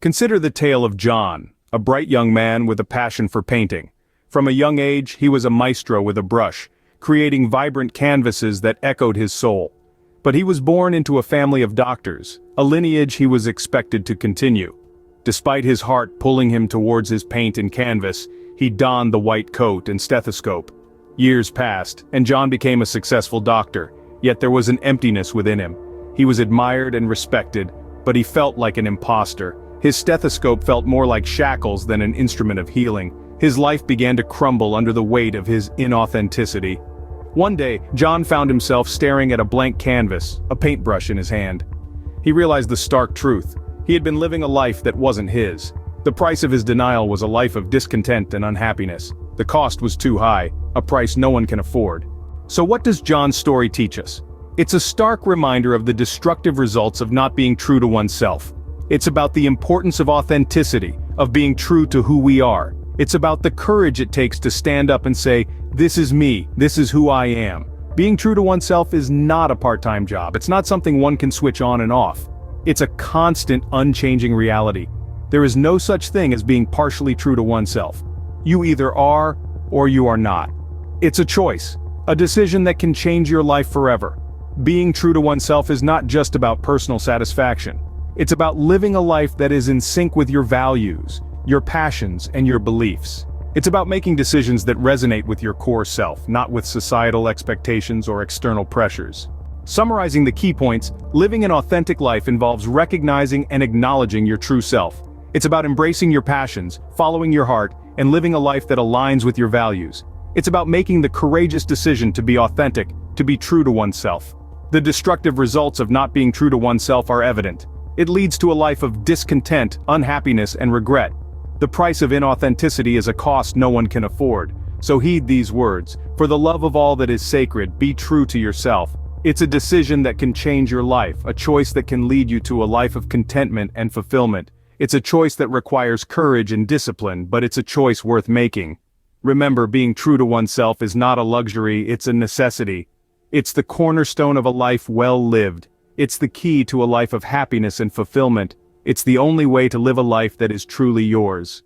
Consider the tale of John, a bright young man with a passion for painting. From a young age, he was a maestro with a brush, creating vibrant canvases that echoed his soul. But he was born into a family of doctors, a lineage he was expected to continue. Despite his heart pulling him towards his paint and canvas, he donned the white coat and stethoscope. Years passed, and John became a successful doctor, yet there was an emptiness within him. He was admired and respected, but he felt like an imposter. His stethoscope felt more like shackles than an instrument of healing. His life began to crumble under the weight of his inauthenticity. One day, John found himself staring at a blank canvas, a paintbrush in his hand. He realized the stark truth. He had been living a life that wasn't his. The price of his denial was a life of discontent and unhappiness. The cost was too high, a price no one can afford. So what does John's story teach us? It's a stark reminder of the destructive results of not being true to oneself. It's about the importance of authenticity, of being true to who we are. It's about the courage it takes to stand up and say, "This is me, this is who I am." Being true to oneself is not a part-time job. It's not something one can switch on and off. It's a constant, unchanging reality. There is no such thing as being partially true to oneself. You either are, or you are not. It's a choice, a decision that can change your life forever. Being true to oneself is not just about personal satisfaction. It's about living a life that is in sync with your values, your passions, and your beliefs. It's about making decisions that resonate with your core self, not with societal expectations or external pressures. Summarizing the key points, living an authentic life involves recognizing and acknowledging your true self. It's about embracing your passions, following your heart, and living a life that aligns with your values. It's about making the courageous decision to be authentic, to be true to oneself. The destructive results of not being true to oneself are evident. It leads to a life of discontent, unhappiness, and regret. The price of inauthenticity is a cost no one can afford. So heed these words. For the love of all that is sacred, be true to yourself. It's a decision that can change your life, a choice that can lead you to a life of contentment and fulfillment. It's a choice that requires courage and discipline, but it's a choice worth making. Remember, being true to oneself is not a luxury, it's a necessity. It's the cornerstone of a life well lived. It's the key to a life of happiness and fulfillment. It's the only way to live a life that is truly yours.